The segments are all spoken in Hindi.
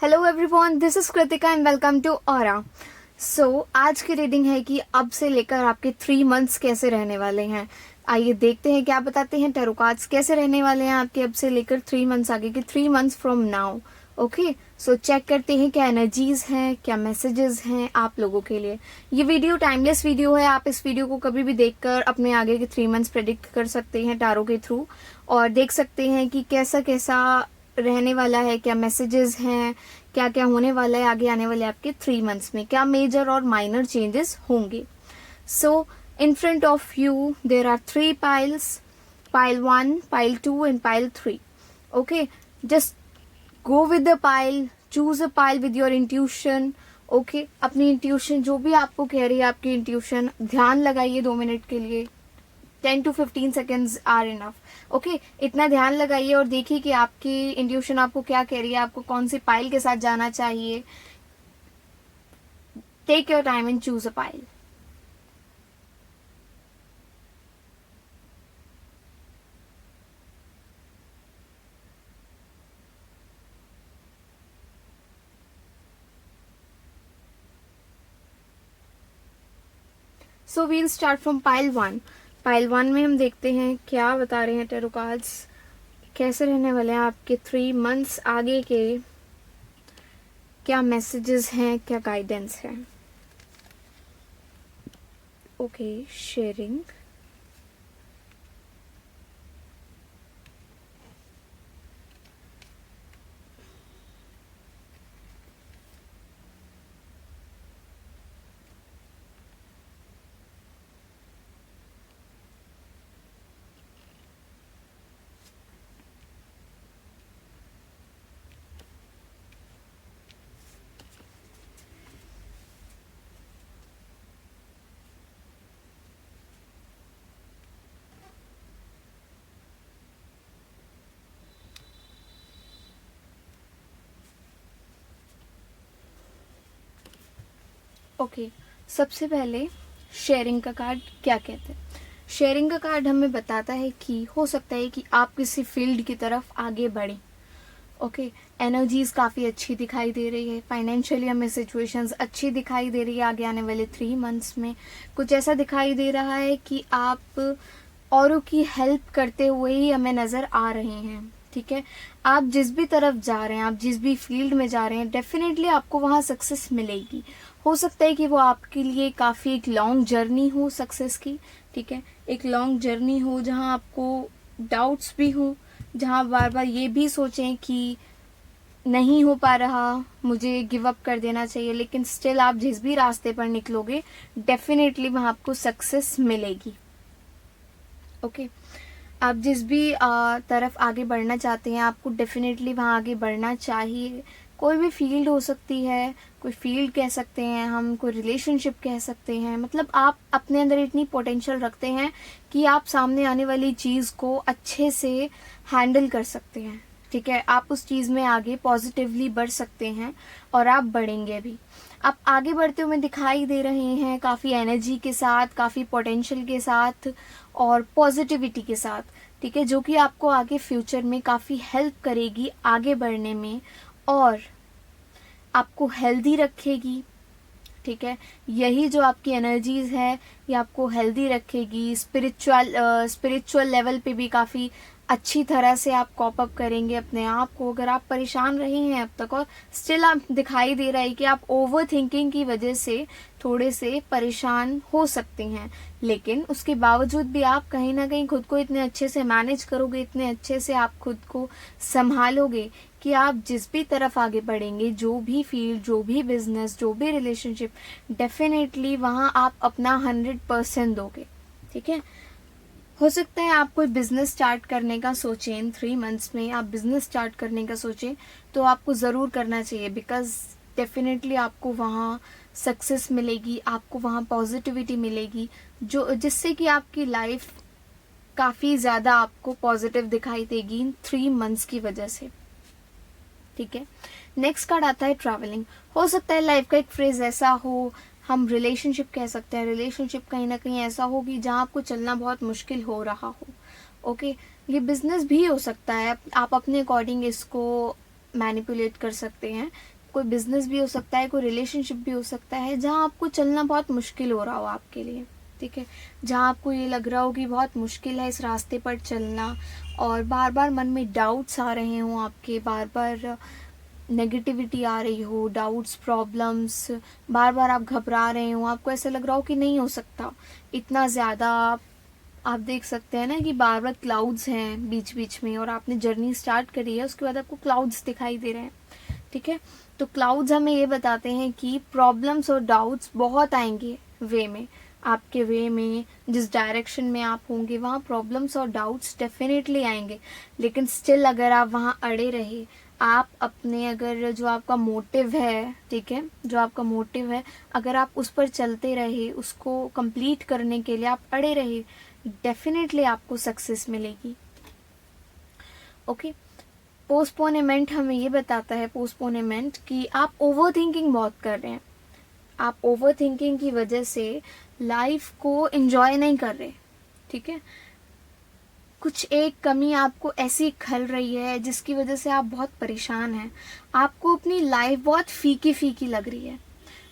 Hello everyone, this is Kritika and welcome to Aura. आज की रीडिंग है कि अब से लेकर आपके 3 मंथ्स कैसे रहने वाले हैं। आइए देखते हैं क्या बताते हैं टैरो कार्ड्स, कैसे रहने वाले हैं आपके अब से लेकर 3 मंथ्स आगे के, 3 months from now. Okay, so check करते हैं क्या एनर्जीज हैं, क्या मैसेजेस हैं आप लोगों के लिए। ये वीडियो टाइमलेस वीडियो है, आप इस वीडियो को कभी भी देखकर अपने आगे के 3 मंथ्स प्रेडिक्ट कर सकते हैं टैरो के थ्रू, और देख सकते हैं कि कैसा कैसा रहने वाला है, क्या मैसेजेस हैं, क्या क्या होने वाला है आगे आने वाले आपके 3 मंथ्स में, क्या मेजर और माइनर चेंजेस होंगे। So in front of you there are 3 piles, pile 1, pile 2 and pile 3. Okay, just go with the pile, choose a pile with your intuition. Okay, अपनी इंट्यूशन जो भी आपको कह रही है, आपकी इंट्यूशन ध्यान लगाइए 2 मिनट के लिए। 10 to 15 seconds are enough. Okay, इतना ध्यान लगाइए और देखिए कि आपकी इंट्यूशन आपको क्या कह रही है, आपको कौन सी पाइल के साथ जाना चाहिए। Take your time and choose a pile. So we'll start from pile 1। Pile 1 में हम देखते हैं क्या बता रहे हैं टैरो कार्ड्स, कैसे रहने वाले हैं आपके 3 मंथ्स आगे के, क्या मैसेजेस हैं, क्या गाइडेंस है। Okay, sharing. ओके, सबसे पहले शेयरिंग का कार्ड क्या कहते हैं। शेयरिंग का कार्ड हमें बताता है कि हो सकता है कि आप किसी फील्ड की तरफ आगे बढ़ें। ओके, एनर्जीज काफ़ी अच्छी दिखाई दे रही है, फाइनेंशियली हमें सिचुएशंस अच्छी दिखाई दे रही है आगे आने वाले 3 मंथ्स में। कुछ ऐसा दिखाई दे रहा है कि आप औरों की हेल्प करते हुए ही हमें नज़र आ रहे हैं। ठीक है, आप जिस भी तरफ जा रहे हैं, आप जिस भी फील्ड में जा रहे हैं, डेफिनेटली आपको वहाँ सक्सेस मिलेगी। हो सकता है कि वो आपके लिए काफ़ी एक लॉन्ग जर्नी हो सक्सेस की। ठीक है, एक लॉन्ग जर्नी हो जहाँ आपको डाउट्स भी हो, जहाँ बार बार ये भी सोचें कि नहीं हो पा रहा, मुझे गिव अप कर देना चाहिए, लेकिन स्टिल आप जिस भी रास्ते पर निकलोगे डेफिनेटली वहाँ आपको सक्सेस मिलेगी। ओके, आप जिस भी तरफ आगे बढ़ना चाहते हैं, आपको डेफिनेटली वहाँ आगे बढ़ना चाहिए। कोई भी फील्ड हो सकती है, कोई फील्ड कह सकते हैं हम, कोई रिलेशनशिप कह सकते हैं। मतलब आप अपने अंदर इतनी पोटेंशियल रखते हैं कि आप सामने आने वाली चीज़ को अच्छे से हैंडल कर सकते हैं। ठीक है, आप उस चीज़ में आगे पॉजिटिवली बढ़ सकते हैं और आप बढ़ेंगे भी। आप आगे बढ़ते हुए दिखाई दे रहे हैं काफ़ी एनर्जी के साथ, काफ़ी पोटेंशियल के साथ और पॉजिटिविटी के साथ। ठीक है, जो कि आपको आगे फ्यूचर में काफ़ी हेल्प करेगी आगे बढ़ने में और आपको हेल्दी रखेगी। ठीक है, यही जो आपकी एनर्जीज है ये आपको हेल्दी रखेगी। स्पिरिचुअल लेवल पे भी काफ़ी अच्छी तरह से आप कॉप अप करेंगे अपने आप को। अगर आप परेशान रहे हैं अब तक और स्टिल आप दिखाई दे रहा है कि आप ओवर थिंकिंग की वजह से थोड़े से परेशान हो सकते हैं, लेकिन उसके बावजूद भी आप कहीं ना कहीं खुद को इतने अच्छे से मैनेज करोगे, इतने अच्छे से आप खुद को संभालोगे कि आप जिस भी तरफ आगे बढ़ेंगे, जो भी फील्ड, जो भी बिजनेस, जो भी रिलेशनशिप, डेफिनेटली वहाँ आप अपना 100% दोगे। ठीक है, हो सकता है आप कोई बिजनेस स्टार्ट करने का सोचें इन 3 मंथ्स में, आप बिजनेस स्टार्ट करने का सोचें तो आपको ज़रूर करना चाहिए, बिकॉज डेफिनेटली आपको वहाँ सक्सेस मिलेगी, आपको वहाँ पॉजिटिविटी मिलेगी, जो जिससे कि आपकी लाइफ काफ़ी ज़्यादा आपको पॉजिटिव दिखाई देगी इन 3 मंथ्स की वजह से। ठीक है, नेक्स्ट कार्ड आता है ट्रैवलिंग। हो सकता है लाइफ का एक फ्रेज ऐसा हो, हम रिलेशनशिप कह सकते हैं, रिलेशनशिप कहीं ना कहीं ऐसा हो कि जहाँ आपको चलना बहुत मुश्किल हो रहा हो। ओके, ये बिजनेस भी हो सकता है, आप अपने अकॉर्डिंग इसको मैनिपुलेट कर सकते हैं। कोई बिजनेस भी हो सकता है, कोई रिलेशनशिप भी हो सकता है जहाँ आपको चलना बहुत मुश्किल हो रहा हो आपके लिए, ठीक है, जहाँ आपको ये लग रहा हो कि बहुत मुश्किल है इस रास्ते पर चलना, और बार बार मन में डाउट्स आ रहे हों आपके, बार बार नेगेटिविटी आ रही हो, डाउट्स, प्रॉब्लम्स, बार बार आप घबरा रहे हो, आपको ऐसा लग रहा हो कि नहीं हो सकता इतना ज़्यादा। आप देख सकते हैं ना कि बार बार क्लाउड्स हैं बीच बीच में, और आपने जर्नी स्टार्ट करी है उसके बाद आपको क्लाउड्स दिखाई दे रहे हैं, ठीक है। तो क्लाउड्स हमें ये बताते हैं कि प्रॉब्लम्स और डाउट्स बहुत आएंगे वे में, आपके वे में, जिस डायरेक्शन में आप होंगे वहाँ प्रॉब्लम्स और डाउट्स डेफिनेटली आएंगे। लेकिन स्टिल अगर आप वहाँ अड़े रहे, आप अपने, अगर जो आपका मोटिव है, ठीक है, जो आपका मोटिव है, अगर आप उस पर चलते रहे, उसको कंप्लीट करने के लिए आप अड़े रहे, डेफिनेटली आपको सक्सेस मिलेगी। ओके। पोस्टपोनेमेंट हमें ये बताता है, पोस्टपोनेमेंट, कि आप ओवर थिंकिंग बहुत कर रहे हैं, आप ओवर थिंकिंग की वजह से लाइफ को एंजॉय नहीं कर रहे, ठीक है। कुछ एक कमी आपको ऐसी खल रही है जिसकी वजह से आप बहुत परेशान हैं, आपको अपनी लाइफ बहुत फीकी फीकी लग रही है,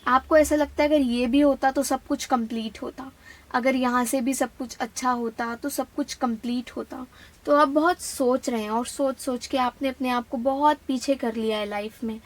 आपको ऐसा लगता है अगर ये भी होता तो सब कुछ कंप्लीट होता, अगर यहाँ से भी सब कुछ अच्छा होता तो सब कुछ कंप्लीट होता। तो आप बहुत सोच रहे हैं, और सोच सोच के आपने अपने आप को बहुत पीछे कर लिया है लाइफ में।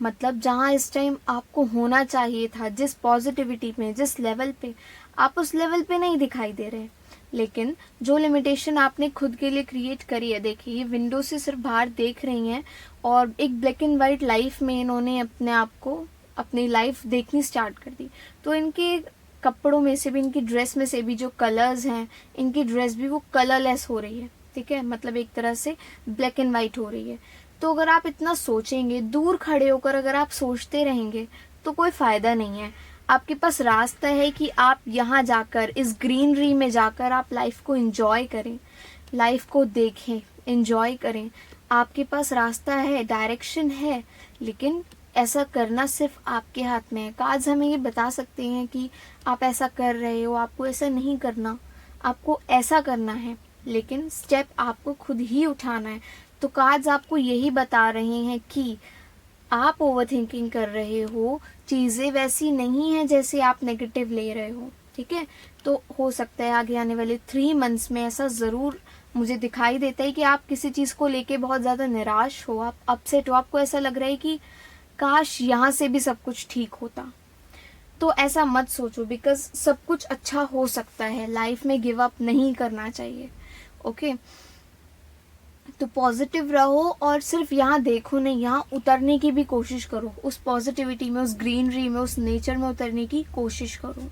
मतलब जहाँ इस टाइम आपको होना चाहिए था, जिस पॉजिटिविटी में, जिस लेवल पे, आप उस लेवल पे नहीं दिखाई दे रहे। लेकिन जो लिमिटेशन आपने खुद के लिए क्रिएट करी है, देखिए ये विंडो से सिर्फ बाहर देख रही हैं और एक ब्लैक एंड वाइट लाइफ में इन्होंने अपने आप को, अपनी लाइफ देखनी स्टार्ट कर दी। तो इनके कपड़ों में से भी, इनकी ड्रेस में से भी जो कलर्स हैं, इनकी ड्रेस भी वो कलरलेस हो रही है, ठीक है, मतलब एक तरह से ब्लैक एंड वाइट हो रही है। तो अगर आप इतना सोचेंगे, दूर खड़े होकर अगर आप सोचते रहेंगे तो कोई फायदा नहीं है। आपके पास रास्ता है कि आप यहाँ जाकर, इस ग्रीनरी में जाकर आप लाइफ को एंजॉय करें, लाइफ को देखें, एंजॉय करें। आपके पास रास्ता है, डायरेक्शन है, लेकिन ऐसा करना सिर्फ आपके हाथ में है। कार्ड्स हमें ये बता सकते हैं कि आप ऐसा कर रहे हो, आपको ऐसा नहीं करना, आपको ऐसा करना है, लेकिन स्टेप आपको खुद ही उठाना है। तो कार्ड्स आपको यही बता रहे हैं कि आप ओवर थिंकिंग कर रहे हो, चीज़ें वैसी नहीं हैं जैसे आप नेगेटिव ले रहे हो, ठीक है। तो हो सकता है आगे आने वाले 3 मंथ्स में ऐसा ज़रूर मुझे दिखाई देता है कि आप किसी चीज़ को लेके बहुत ज़्यादा निराश हो, आप अपसेट हो, आपको ऐसा लग रहा है कि काश यहाँ से भी सब कुछ ठीक होता। तो ऐसा मत सोचो, बिकॉज सब कुछ अच्छा हो सकता है, लाइफ में गिव अप नहीं करना चाहिए। ओके, तो पॉजिटिव रहो और सिर्फ यहाँ देखो नहीं, यहाँ उतरने की भी कोशिश करो, उस पॉजिटिविटी में, उस ग्रीनरी में, उस नेचर में उतरने की कोशिश करो।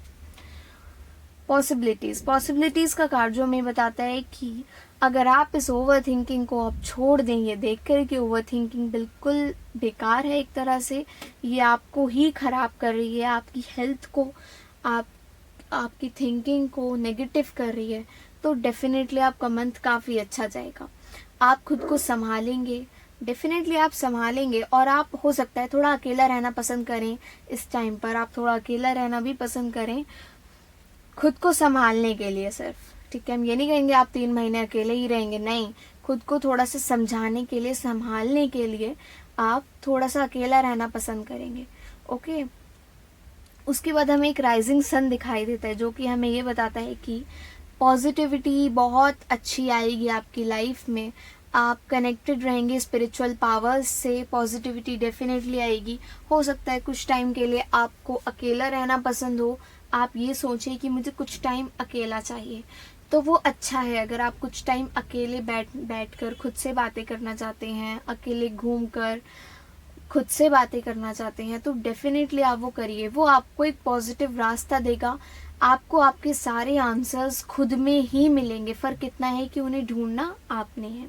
पॉसिबिलिटीज का कार्ड जो हमें बताता है कि अगर आप इस ओवर थिंकिंग को अब छोड़ देंगे, देख कर कि ओवर थिंकिंग बिल्कुल बेकार है, एक तरह से ये आपको ही खराब कर रही है, आपकी हेल्थ को, आपकी थिंकिंग को नेगेटिव कर रही है, तो डेफिनेटली आपका मंथ काफ़ी अच्छा जाएगा। आप खुद को संभालेंगे, डेफिनेटली आप संभालेंगे, और आप हो सकता है थोड़ा अकेला रहना पसंद करें इस टाइम पर, आप थोड़ा अकेला रहना भी पसंद करें खुद को संभालने के लिए सिर्फ, ठीक है। हम ये नहीं कहेंगे आप 3 महीने अकेले ही रहेंगे, नहीं, खुद को थोड़ा सा समझाने के लिए, संभालने के लिए आप थोड़ा सा अकेला रहना पसंद करेंगे। ओके, उसके बाद हमें एक राइजिंग सन दिखाई देता है जो कि हमें ये बताता है कि पॉजिटिविटी बहुत अच्छी आएगी आपकी लाइफ में, आप कनेक्टेड रहेंगे स्पिरिचुअल पावर्स से, पॉजिटिविटी डेफिनेटली आएगी। हो सकता है कुछ टाइम के लिए आपको अकेला रहना पसंद हो, आप ये सोचें कि मुझे कुछ टाइम अकेला चाहिए, तो वो अच्छा है। अगर आप कुछ टाइम अकेले बैठ कर खुद से बातें करना चाहते हैं, अकेले घूम कर खुद से बातें करना चाहते हैं, तो डेफिनेटली आप वो करिए, वो आपको एक पॉजिटिव रास्ता देगा, आपको आपके सारे आंसर्स खुद में ही मिलेंगे, फ़र्क इतना है कि उन्हें ढूंढना आपने है।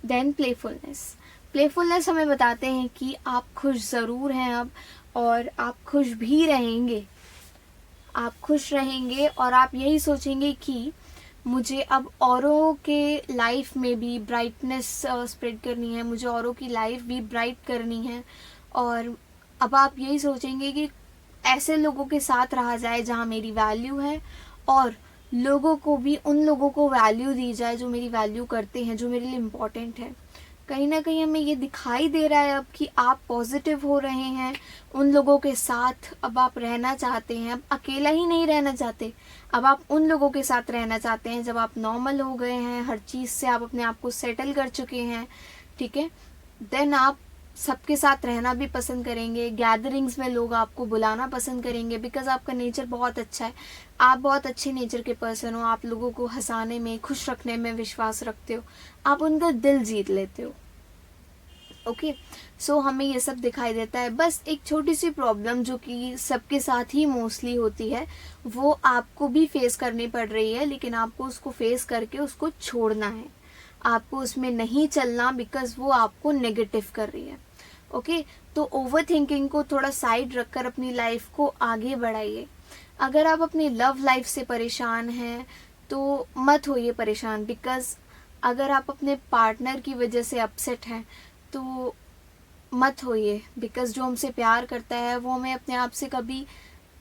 देन प्लेफुलनेस हमें बताते हैं कि आप खुश ज़रूर हैं अब, और आप खुश भी रहेंगे, आप खुश रहेंगे और आप यही सोचेंगे कि मुझे अब औरों के लाइफ में भी ब्राइटनेस स्प्रेड करनी है, मुझे औरों की लाइफ भी ब्राइट करनी है, और अब आप यही सोचेंगे कि ऐसे लोगों के साथ रहा जाए जहाँ मेरी वैल्यू है, और लोगों को भी, उन लोगों को वैल्यू दी जाए जो मेरी वैल्यू करते हैं, जो मेरे लिए इम्पोर्टेंट है। कहीं ना कहीं हमें ये दिखाई दे रहा है अब कि आप पॉजिटिव हो रहे हैं उन लोगों के साथ। अब आप रहना चाहते हैं, अब अकेला ही नहीं रहना चाहते, अब आप उन लोगों के साथ रहना चाहते हैं जब आप नॉर्मल हो गए हैं, हर चीज़ से आप अपने आप को सेटल कर चुके हैं, ठीक है। देन आप सबके साथ रहना भी पसंद करेंगे, गैदरिंग्स में लोग आपको बुलाना पसंद करेंगे, बिकॉज आपका नेचर बहुत अच्छा है, आप बहुत अच्छे नेचर के पर्सन हो, आप लोगों को हंसाने में, खुश रखने में विश्वास रखते हो, आप उनका दिल जीत लेते हो। ओके, सो हमें ये सब दिखाई देता है। बस एक छोटी सी प्रॉब्लम जो कि सबके साथ ही मोस्टली होती है, वो आपको भी फेस करनी पड़ रही है, लेकिन आपको उसको फेस करके उसको छोड़ना है, आपको उसमें नहीं चलना, बिकॉज वो आपको नेगेटिव कर रही है। ओके, तो ओवर थिंकिंग को थोड़ा साइड रखकर अपनी लाइफ को आगे बढ़ाइए। अगर आप अपनी लव लाइफ से परेशान हैं तो मत होइए परेशान, बिकॉज अगर आप अपने पार्टनर की वजह से अपसेट हैं तो मत होइए, बिकॉज जो हमसे प्यार करता है वो हमें अपने आप से कभी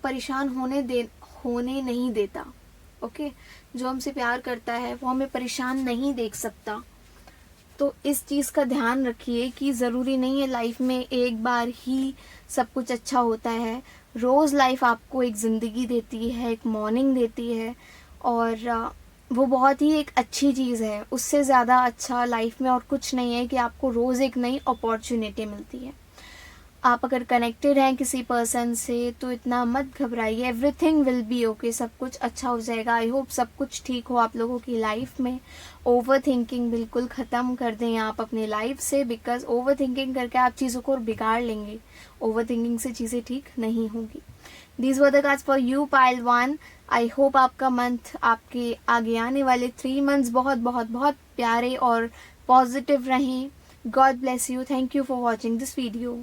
परेशान होने नहीं देता। ओके, जो हमसे प्यार करता है वो हमें परेशान नहीं देख सकता। तो इस चीज़ का ध्यान रखिए कि ज़रूरी नहीं है लाइफ में एक बार ही सब कुछ अच्छा होता है। रोज़ लाइफ आपको एक ज़िंदगी देती है, एक मॉर्निंग देती है, और वो बहुत ही एक अच्छी चीज़ है। उससे ज़्यादा अच्छा लाइफ में और कुछ नहीं है कि आपको रोज़ एक नई अपॉर्चुनिटी मिलती है। आप अगर कनेक्टेड हैं किसी पर्सन से तो इतना मत घबराइए, एवरीथिंग विल बी ओके, सब कुछ अच्छा हो जाएगा। आई होप सब कुछ ठीक हो आप लोगों की लाइफ में। ओवर थिंकिंग बिल्कुल ख़त्म कर दें आप अपनी लाइफ से, बिकॉज ओवर थिंकिंग करके आप चीज़ों को बिगाड़ लेंगे। ओवर थिंकिंग से चीज़ें ठीक नहीं होगी। These were the cards for you pile 1। I hope आपका मंथ, आपके आगे आने वाले 3 मंथ्स बहुत बहुत बहुत प्यारे और पॉजिटिव रहें। God bless you. Thank you for watching this video.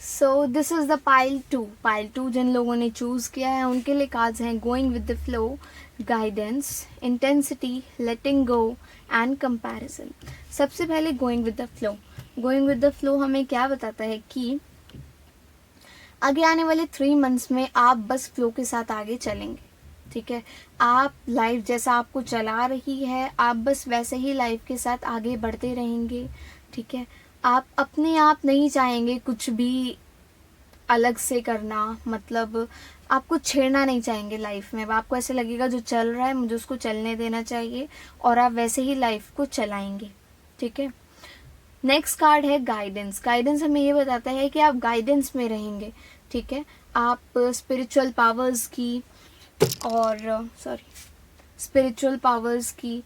So this is the pile 2। Pile 2 जिन लोगों ने चूज़ किया है उनके लिए कार्ड्स हैं going with the flow, guidance, intensity, letting go and comparison. सबसे पहले going with the flow. Going with the flow हमें क्या बताता है कि आगे आने वाले 3 मंथ्स में आप बस फ्लो के साथ आगे चलेंगे, ठीक है। आप लाइफ जैसा आपको चला रही है, आप बस वैसे ही लाइफ के साथ आगे बढ़ते रहेंगे, ठीक है। आप अपने आप नहीं चाहेंगे कुछ भी अलग से करना, मतलब आप कुछ छेड़ना नहीं चाहेंगे लाइफ में। आपको ऐसे लगेगा जो चल रहा है मुझे उसको चलने देना चाहिए, और आप वैसे ही लाइफ को चलाएंगे, ठीक है। नेक्स्ट कार्ड है गाइडेंस। गाइडेंस हमें ये बताता है कि आप गाइडेंस में रहेंगे, ठीक है। आप स्पिरिचुअल पावर्स की और स्पिरिचुअल पावर्स की,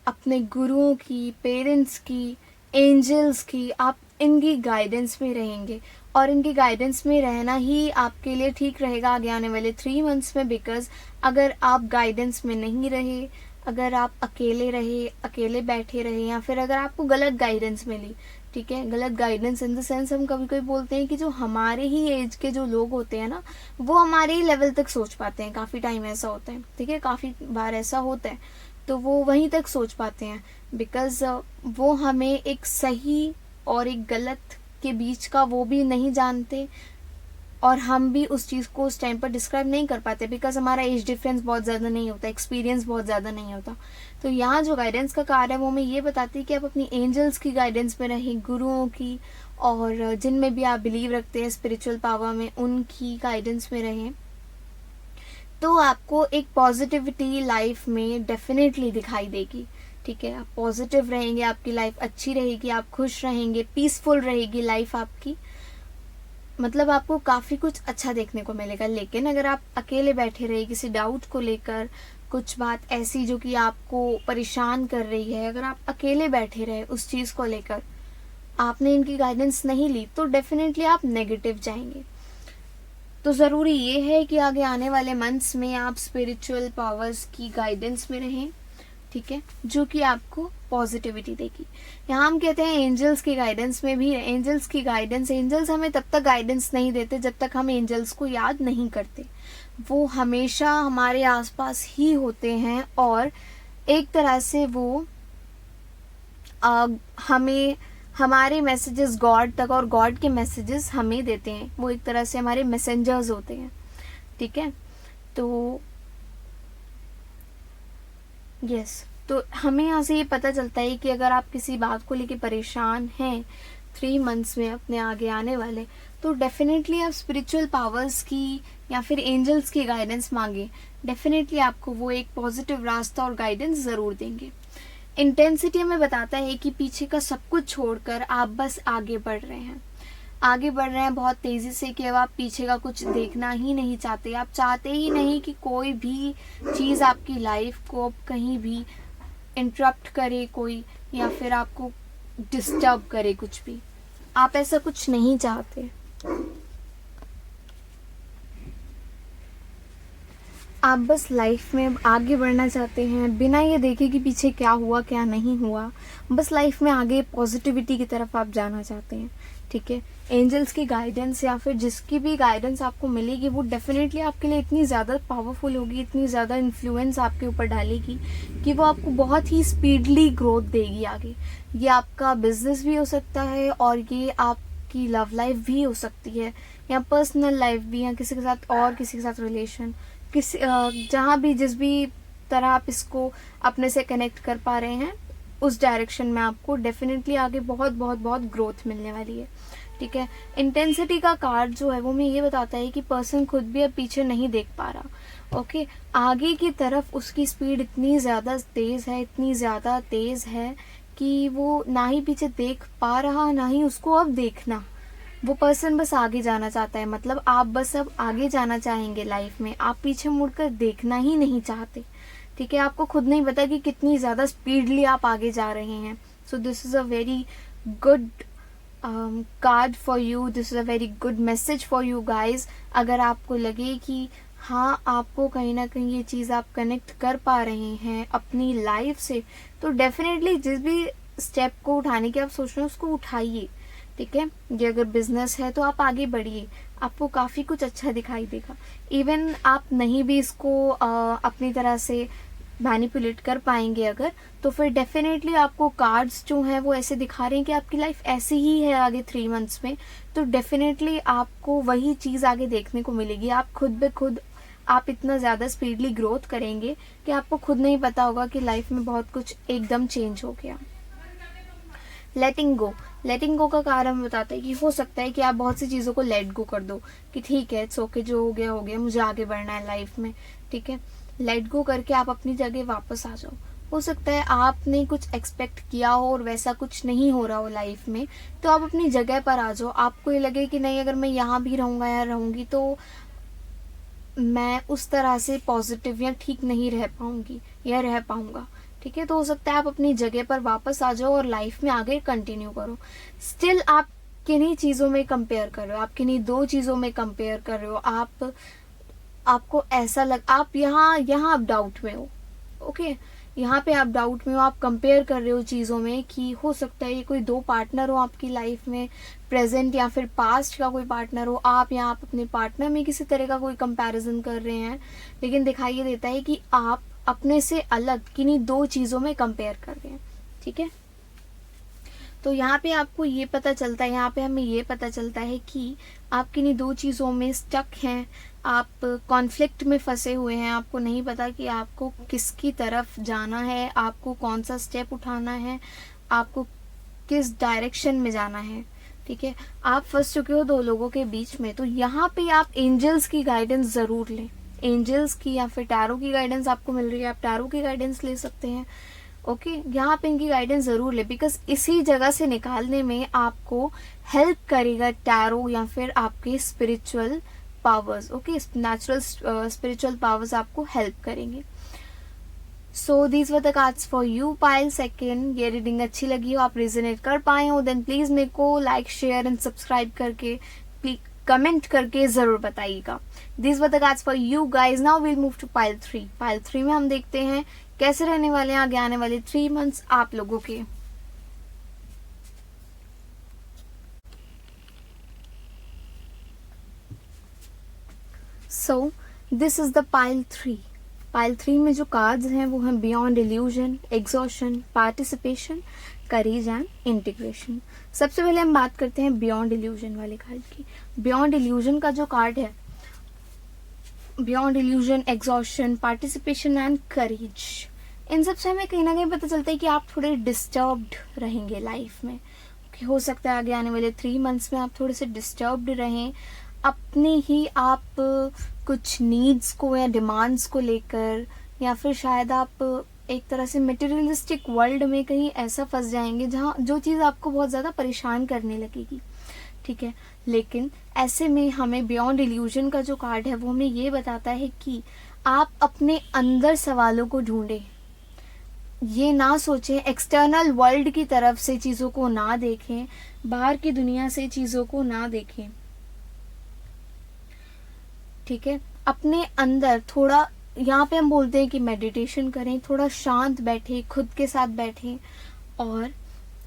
अपने गुरुओं की, पेरेंट्स की, एंजल्स की, आप इनकी गाइडेंस में रहेंगे, और इनकी गाइडेंस में रहना ही आपके लिए ठीक रहेगा आगे आने वाले 3 मंथ्स में। बिकॉज अगर आप गाइडेंस में नहीं रहे, अगर आप अकेले रहे, अकेले बैठे रहे, या फिर अगर आपको गलत गाइडेंस मिली, ठीक है, गलत गाइडेंस इन द सेंस हम कभी कभी बोलते हैं कि जो हमारे ही एज के जो लोग होते हैं ना, वो हमारे ही लेवल तक सोच पाते हैं। काफ़ी टाइम ऐसा होता है, ठीक है, काफ़ी बार ऐसा होता है, तो वो वहीं तक सोच पाते हैं, बिकॉज वो हमें एक सही और एक गलत के बीच का वो भी नहीं जानते, और हम भी उस चीज़ को उस टाइम पर डिस्क्राइब नहीं कर पाते, बिकॉज हमारा एज डिफरेंस बहुत ज़्यादा नहीं होता, एक्सपीरियंस बहुत ज़्यादा नहीं होता। तो यहाँ जो गाइडेंस का कार्य है वो हमें ये बताती है कि आप अपनी एंजल्स की गाइडेंस में रहें, गुरुओं की, और जिनमें भी आप बिलीव रखते हैं स्पिरिचुअल पावर में, उनकी गाइडेंस में रहें, तो आपको एक पॉजिटिविटी लाइफ में डेफिनेटली दिखाई देगी, ठीक है। आप पॉजिटिव रहेंगे, आपकी लाइफ अच्छी रहेगी, आप खुश रहेंगे, पीसफुल रहेगी लाइफ आपकी, मतलब आपको काफ़ी कुछ अच्छा देखने को मिलेगा। लेकिन अगर आप अकेले बैठे रहे किसी डाउट को लेकर, कुछ बात ऐसी जो कि आपको परेशान कर रही है, अगर आप अकेले बैठे रहे उस चीज़ को लेकर, आपने इनकी गाइडेंस नहीं ली, तो डेफिनेटली आप नेगेटिव जाएंगे। तो ज़रूरी ये है कि आगे आने वाले मंथ्स में आप स्पिरिचुअल पावर्स की गाइडेंस में रहें, ठीक है, जो कि आपको पॉजिटिविटी देगी। यहाँ हम कहते हैं एंजल्स की गाइडेंस में भी। एंजल्स की गाइडेंस, एंजल्स हमें तब तक गाइडेंस नहीं देते जब तक हम एंजल्स को याद नहीं करते। वो हमेशा हमारे आसपास ही होते हैं, और एक तरह से वो हमें हमारे मैसेजेस गॉड तक और गॉड के मैसेजेस हमें देते हैं, वो एक तरह से हमारे मैसेंजर्स होते हैं, ठीक है। तो यस, तो हमें यहाँ से ये पता चलता है कि अगर आप किसी बात को लेके परेशान हैं 3 मंथ्स में अपने आगे आने वाले, तो डेफिनेटली आप स्पिरिचुअल पावर्स की या फिर एंजल्स की गाइडेंस मांगे, डेफिनेटली आपको वो एक पॉजिटिव रास्ता और गाइडेंस ज़रूर देंगे। इंटेंसिटी हमें बताता है कि पीछे का सब कुछ छोड़कर आप बस आगे बढ़ रहे हैं, आगे बढ़ रहे हैं बहुत तेज़ी से, कि अब आप पीछे का कुछ देखना ही नहीं चाहते, आप चाहते ही नहीं कि कोई भी चीज़ आपकी लाइफ को अब कहीं भी इंटरप्ट करे कोई, या फिर आपको डिस्टर्ब करे कुछ भी, आप ऐसा कुछ नहीं चाहते। आप बस लाइफ में आगे बढ़ना चाहते हैं बिना ये देखे कि पीछे क्या हुआ क्या नहीं हुआ, बस लाइफ में आगे पॉजिटिविटी की तरफ आप जाना चाहते हैं, ठीक है। एंजल्स की गाइडेंस या फिर जिसकी भी गाइडेंस आपको मिलेगी वो डेफिनेटली आपके लिए इतनी ज़्यादा पावरफुल होगी, इतनी ज़्यादा इन्फ्लुएंस आपके ऊपर डालेगी कि वो आपको बहुत ही स्पीडली ग्रोथ देगी आगे। ये आपका बिजनेस भी हो सकता है और ये आपकी लव लाइफ भी हो सकती है, या पर्सनल लाइफ भी, या किसी के साथ और किसी के साथ रिलेशन, किसी जहाँ भी जिस भी तरह आप इसको अपने से कनेक्ट कर पा रहे हैं उस डायरेक्शन में आपको डेफिनेटली आगे बहुत बहुत बहुत ग्रोथ मिलने वाली है, ठीक है। इंटेंसिटी का कार्ड जो है वो हमें ये बताता है कि पर्सन खुद भी अब पीछे नहीं देख पा रहा, ओके। आगे की तरफ उसकी स्पीड इतनी ज़्यादा तेज़ है, इतनी ज़्यादा तेज़ है कि वो ना ही पीछे देख पा रहा ना ही उसको अब देखना, वो पर्सन बस आगे जाना चाहता है। मतलब आप बस अब आगे जाना चाहेंगे लाइफ में, आप पीछे मुड़कर देखना ही नहीं चाहते, ठीक है। आपको खुद नहीं पता कि कितनी ज़्यादा स्पीडली आप आगे जा रहे हैं। So this is a very good card for you, this is a very good message for you guys. अगर आपको लगे कि हाँ आपको कहीं ना कहीं ये चीज़ आप कनेक्ट कर पा रहे हैं अपनी लाइफ से, तो डेफिनेटली जिस भी स्टेप को उठाने की आप सोच रहे हैं उसको उठाइए, ठीक है। ये अगर बिजनेस है तो आप आगे बढ़िए, आपको काफ़ी कुछ अच्छा दिखाई देगा। इवन आप नहीं भी इसको अपनी तरह से मैनिपुलेट कर पाएंगे अगर, तो फिर डेफिनेटली आपको कार्ड्स जो हैं वो ऐसे दिखा रहे हैं कि आपकी लाइफ ऐसी ही है आगे 3 मंथ्स में, तो डेफिनेटली आपको वही चीज़ आगे देखने को मिलेगी। आप खुद ब खुद आप इतना ज़्यादा स्पीडली ग्रोथ करेंगे कि आपको खुद नहीं पता होगा कि लाइफ में बहुत कुछ एकदम चेंज हो गया। लेटिंग गो, लेटिंग गो का कारण बताता है कि हो सकता है कि आप बहुत सी चीज़ों को लेट गो कर दो कि ठीक है इट्स ओके, जो हो गया मुझे आगे बढ़ना है लाइफ में, ठीक है। लेट गो करके आप अपनी जगह वापस आ जाओ। हो सकता है आपने कुछ एक्सपेक्ट किया हो और वैसा कुछ नहीं हो रहा हो लाइफ में, तो आप अपनी जगह पर आ जाओ। आपको ये लगे कि नहीं अगर मैं यहाँ भी रहूँगा या रहूँगी तो मैं उस तरह से पॉजिटिव या ठीक नहीं रह पाऊँगी या रह पाऊँगा, ठीक है। तो हो सकता है आप अपनी जगह पर वापस आ जाओ और लाइफ में आगे कंटिन्यू करो। स्टिल आप किन्हीं चीज़ों में कंपेयर कर रहे हो, आप किन्हीं 2 चीज़ों में कंपेयर कर रहे हो, आपको ऐसा आप यहाँ आप डाउट में हो, ओके। यहाँ पे आप डाउट में हो, आप कंपेयर कर रहे हो चीज़ों में कि हो सकता है ये कोई 2 पार्टनर हो आपकी लाइफ में, प्रेजेंट या फिर पास्ट का कोई पार्टनर हो, आप अपने पार्टनर में किसी तरह का कोई कंपैरिजन कर रहे हैं, लेकिन दिखाई देता है कि आप अपने से अलग किन्हीं 2 चीज़ों में कंपेयर कर रहे हैं, ठीक है। तो यहाँ पे आपको ये पता चलता है, यहाँ पे हमें ये पता चलता है कि आप किन्हीं 2 चीज़ों में स्टक हैं, आप कॉन्फ्लिक्ट में फंसे हुए हैं, आपको नहीं पता कि आपको किसकी तरफ जाना है, आपको कौन सा स्टेप उठाना है, आपको किस डायरेक्शन में जाना है, ठीक है। आप फंस चुके हो 2 लोगों के बीच में, तो यहाँ पे आप एंजल्स की गाइडेंस ज़रूर लें। एंजल्स की या फिर टैरो की गाइडेंस आपको मिल रही है, आप टैरो की गाइडेंस ले सकते हैं, ओके। यहाँ पे इनकी गाइडेंस ज़रूर ले, बिकॉज इसी जगह से निकालने में आपको हेल्प करेगा टैरो या फिर आपके spiritual powers, okay. Natural spiritual powers आपको हेल्प करेंगे। So these were the cards for you pile second. ये रीडिंग अच्छी लगी हो, आप रेजोनेट कर पाए हो, देन प्लीज मेरे को लाइक शेयर एंड सब्सक्राइब करके कमेंट करके जरूर बताइएगा। These were the cards for you guys. Now will move to pile 3। Pile 3 में हम देखते हैं कैसे रहने वाले हैं आगे आने वाले 3 मंथ्स आप लोगों के। So this is the pile 3। Pile 3 में जो कार्ड्स हैं वो हैं beyond illusion, exhaustion, participation, courage and integration. सबसे पहले हम बात करते हैं बियॉन्ड इल्यूजन वाले कार्ड की। बियॉन्ड इल्यूजन का जो कार्ड है, beyond illusion, exhaustion, participation and courage, इन सब से हमें कहीं ना कहीं पता चलता है कि आप थोड़े डिस्टर्ब्ड रहेंगे लाइफ में। हो सकता है आगे आने वाले 3 मंथ्स में आप थोड़े से डिस्टर्ब्ड रहें, अपने ही आप कुछ नीड्स को या डिमांड्स को लेकर, या फिर शायद आप एक तरह से मटेरियलिस्टिक वर्ल्ड में कहीं ऐसा फंस जाएंगे जहाँ जो चीज़ आपको बहुत ज़्यादा परेशान करने लगेगी। ठीक है, लेकिन ऐसे में हमें बियॉन्ड इल्यूजन का जो कार्ड है वो हमें ये बताता है कि आप अपने अंदर सवालों को ढूंढें, ये ना सोचें, एक्सटर्नल वर्ल्ड की तरफ से चीज़ों को ना देखें, बाहर की दुनिया से चीज़ों को ना देखें। ठीक है, अपने अंदर थोड़ा, यहाँ पे हम बोलते हैं कि मेडिटेशन करें, थोड़ा शांत बैठे, खुद के साथ बैठें और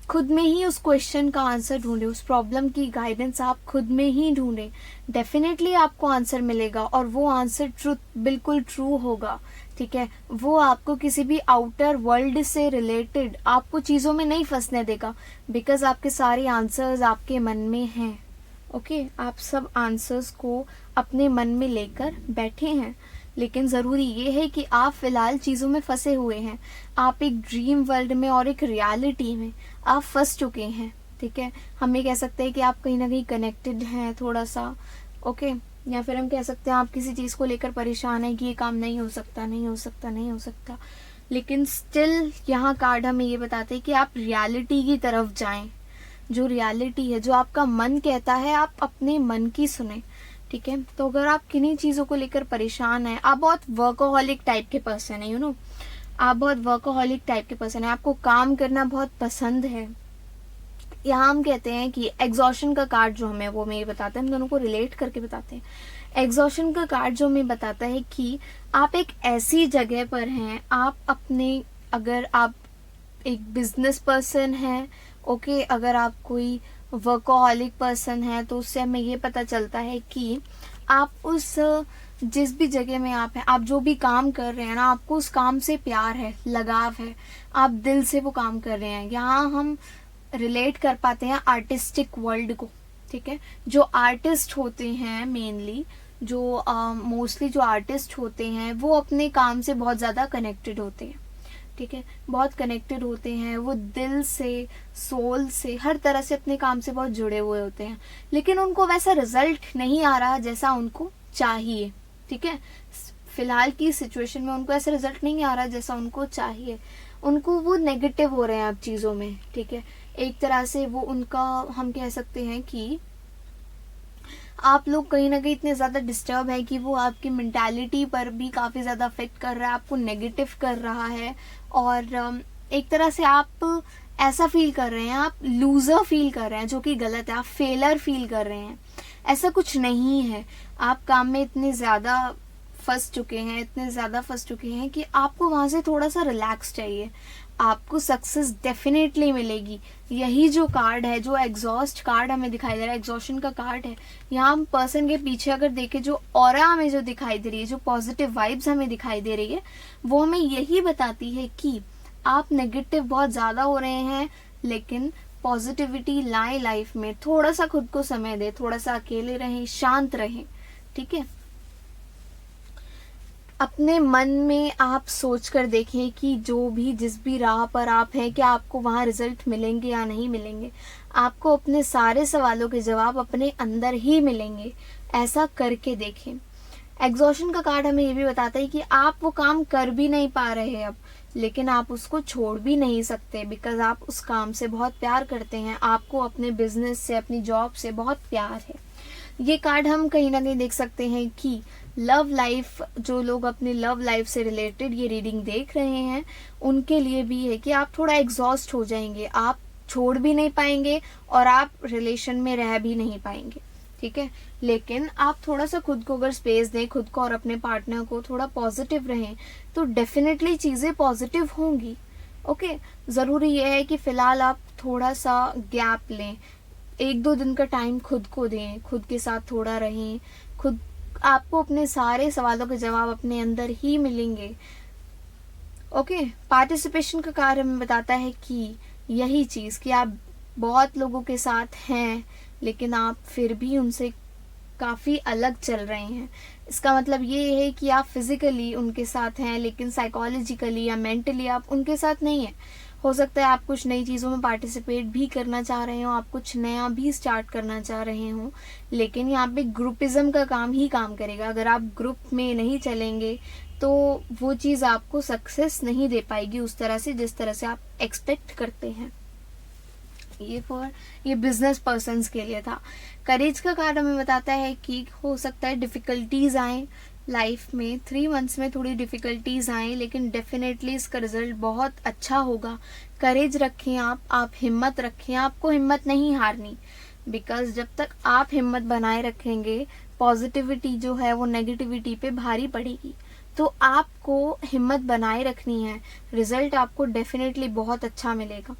खुद में ही उस क्वेश्चन का आंसर ढूंढें, उस प्रॉब्लम की गाइडेंस आप खुद में ही ढूंढें। डेफिनेटली आपको आंसर मिलेगा और वो आंसर बिल्कुल ट्रू होगा। ठीक है, वो आपको किसी भी आउटर वर्ल्ड से रिलेटेड आपको चीज़ों में नहीं फंसने देगा, बिकॉज आपके सारे आंसर्स आपके मन में हैं। ओके, आप सब आंसर्स को अपने मन में लेकर बैठे हैं, लेकिन ज़रूरी ये है कि आप फिलहाल चीज़ों में फंसे हुए हैं। आप एक ड्रीम वर्ल्ड में और एक रियलिटी में आप फंस चुके हैं। ठीक है, हम ये कह सकते हैं कि आप कहीं ना कहीं कनेक्टेड हैं थोड़ा सा। ओके, या फिर हम कह सकते हैं आप किसी चीज़ को लेकर परेशान हैं कि ये काम नहीं हो सकता, नहीं हो सकता, नहीं हो सकता, लेकिन स्टिल यहाँ कार्ड हमें ये बताते हैं कि आप रियलिटी की तरफ जाएं। जो रियलिटी है, जो आपका मन कहता है, आप अपने मन की सुने। ठीक है, तो अगर आप किन्हीं चीज़ों को लेकर परेशान हैं, आप बहुत वर्कोहॉलिक टाइप के पर्सन है, आप बहुत वर्कोहॉलिक टाइप के पर्सन है, आपको काम करना बहुत पसंद है, यहाँ हम कहते हैं कि एग्जॉशन का कार्ड जो हमें वो हमें बताता है, हम दोनों को रिलेट करके बताते हैं। एग्जॉशन का कार्ड जो हमें बताता है कि आप एक ऐसी जगह पर हैं, आप अपने, अगर आप एक बिजनेस पर्सन हैं, ओके, अगर आप कोई वर्कोहॉलिक पर्सन है, तो उससे हमें ये पता चलता है कि आप उस जिस भी जगह में आप हैं, आप जो भी काम कर रहे हैं ना, आपको उस काम से प्यार है, लगाव है, आप दिल से वो काम कर रहे हैं। यहाँ हम रिलेट कर पाते हैं आर्टिस्टिक वर्ल्ड को। ठीक है, जो आर्टिस्ट होते हैं मेनली, जो मोस्टली जो आर्टिस्ट होते हैं, वो अपने काम से बहुत ज़्यादा कनेक्टेड होते हैं। ठीक है, बहुत कनेक्टेड होते हैं, वो दिल से, सोल से, हर तरह से अपने काम से बहुत जुड़े हुए होते हैं, लेकिन उनको वैसा रिजल्ट नहीं आ रहा जैसा उनको चाहिए। ठीक है, फिलहाल की सिचुएशन में उनको ऐसा रिजल्ट नहीं आ रहा जैसा उनको चाहिए, उनको वो नेगेटिव हो रहे हैं अब चीज़ों में। ठीक है, एक तरह से वो उनका, हम कह सकते हैं कि आप लोग कहीं ना कहीं इतने ज़्यादा डिस्टर्ब है कि वो आपकी मेंटालिटी पर भी काफ़ी ज़्यादा अफेक्ट कर रहा है, आपको नेगेटिव कर रहा है, और एक तरह से आप ऐसा फील कर रहे हैं, आप लूज़र फील कर रहे हैं, जो कि गलत है, आप फेलर फील कर रहे हैं। ऐसा कुछ नहीं है, आप काम में इतने ज़्यादा फंस चुके हैं, इतने ज़्यादा फंस चुके हैं कि आपको वहाँ से थोड़ा सा रिलैक्स चाहिए, आपको सक्सेस डेफिनेटली मिलेगी। यही जो कार्ड है, जो एग्जॉस्ट कार्ड हमें दिखाई दे रहा है, एग्जॉशन का कार्ड है, यहाँ हम पर्सन के पीछे अगर देखें, जो ऑरा हमें जो दिखाई दे रही है, जो पॉजिटिव वाइब्स हमें दिखाई दे रही है, वो हमें यही बताती है कि आप नेगेटिव बहुत ज़्यादा हो रहे हैं, लेकिन पॉजिटिविटी लाए लाइफ में। थोड़ा सा खुद को समय दें, थोड़ा सा अकेले रहें, शांत रहें। ठीक है, अपने मन में आप सोच कर देखें कि जो भी, जिस भी राह पर आप हैं, क्या आपको वहाँ रिजल्ट मिलेंगे या नहीं मिलेंगे। आपको अपने सारे सवालों के जवाब अपने अंदर ही मिलेंगे, ऐसा करके देखें। एग्जॉशन का कार्ड हमें ये भी बताता है कि आप वो काम कर भी नहीं पा रहे हैं अब, लेकिन आप उसको छोड़ भी नहीं सकते, बिकॉज आप उस काम से बहुत प्यार करते हैं, आपको अपने बिजनेस से, अपनी जॉब से बहुत प्यार है। ये कार्ड हम कहीं ना कहीं देख सकते हैं कि लव लाइफ, जो लोग अपनी लव लाइफ से रिलेटेड ये रीडिंग देख रहे हैं, उनके लिए भी है कि आप थोड़ा एग्जॉस्ट हो जाएंगे, आप छोड़ भी नहीं पाएंगे और आप रिलेशन में रह भी नहीं पाएंगे। ठीक है, लेकिन आप थोड़ा सा खुद को अगर स्पेस दें, खुद को और अपने पार्टनर को, थोड़ा पॉजिटिव रहें, तो डेफिनेटली चीज़ें पॉजिटिव होंगी। ओके, ज़रूरी यह है कि फ़िलहाल आप थोड़ा सा गैप लें, 1-2 दिन का टाइम खुद को दें, खुद के साथ थोड़ा रहें, खुद, आपको अपने सारे सवालों के जवाब अपने अंदर ही मिलेंगे। ओके, पार्टिसिपेशन का कार्य हमें बताता है कि यही चीज़ कि आप बहुत लोगों के साथ हैं लेकिन आप फिर भी उनसे काफ़ी अलग चल रहे हैं, इसका मतलब ये है कि आप फिज़िकली उनके साथ हैं लेकिन साइकोलॉजिकली या मेंटली आप उनके साथ नहीं हैं। हो सकता है आप कुछ नई चीज़ों में पार्टिसिपेट भी करना चाह रहे हो, आप कुछ नया भी स्टार्ट करना चाह रहे हो, लेकिन यहाँ पे ग्रुपिज़म का काम ही काम करेगा। अगर आप ग्रुप में नहीं चलेंगे तो वो चीज़ आपको सक्सेस नहीं दे पाएगी उस तरह से जिस तरह से आप एक्सपेक्ट करते हैं। ये बिजनेस पर्सन्स के लिए था। करेज का कार्ड हमें बताता है कि हो सकता है डिफ़िकल्टीज आए लाइफ में, 3 मंथ्स में थोड़ी डिफ़िकल्टीज आए लेकिन डेफिनेटली इसका रिजल्ट बहुत अच्छा होगा। करेज रखें आप हिम्मत रखें, आपको हिम्मत नहीं हारनी, बिकॉज जब तक आप हिम्मत बनाए रखेंगे पॉजिटिविटी जो है वो नेगेटिविटी पे भारी पड़ेगी। तो आपको हिम्मत बनाए रखनी है, रिजल्ट आपको डेफिनेटली बहुत अच्छा मिलेगा।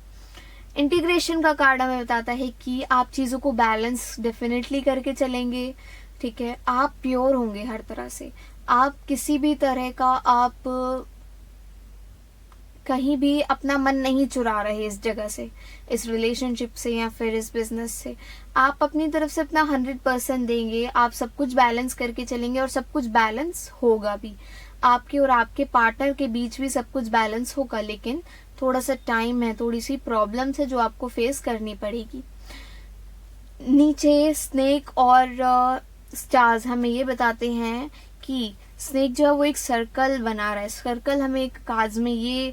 इंटीग्रेशन का कार्ड हमें बताता है कि आप चीज़ों को बैलेंस डेफिनेटली करके चलेंगे, ठीक है। आप प्योर होंगे हर तरह से, आप किसी भी तरह का आप कहीं भी अपना मन नहीं चुरा रहे इस जगह से, इस रिलेशनशिप से या फिर इस बिजनेस से। आप अपनी तरफ से अपना 100% देंगे, आप सब कुछ बैलेंस करके चलेंगे और सब कुछ बैलेंस होगा भी। आपके और आपके पार्टनर के बीच भी सब कुछ बैलेंस होगा, लेकिन थोड़ा सा टाइम है, थोड़ी सी प्रॉब्लम्स है जो आपको फेस करनी पड़ेगी। नीचे स्नेक और स्टार्स हमें ये बताते हैं कि स्नेक जो है वो एक सर्कल बना रहा है। सर्कल हमें एक कार्ड्स में ये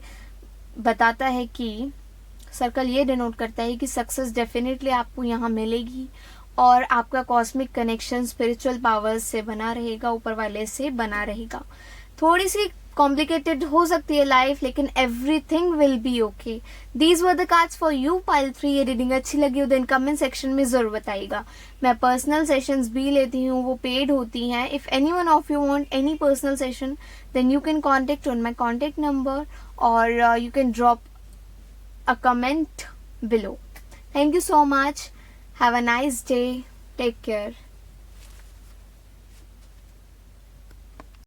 बताता है कि सर्कल ये डिनोट करता है कि सक्सेस डेफिनेटली आपको यहाँ मिलेगी और आपका कॉस्मिक कनेक्शन स्पिरिचुअल पावर्स से बना रहेगा, ऊपर वाले से बना रहेगा। थोड़ी सी कॉम्प्लिकेटेड हो सकती है लाइफ, लेकिन everything will be okay. These were the cards for you pile 3। ये रीडिंग अच्छी लगी हो देन कमेंट सेक्शन में जरूर बताइएगा। मैं पर्सनल सेशंस भी लेती हूँ, वो पेड होती हैं। If any one of you want any personal session then you can contact on my contact number और you can drop a comment below. Thank you so much. Have a nice day. Take care.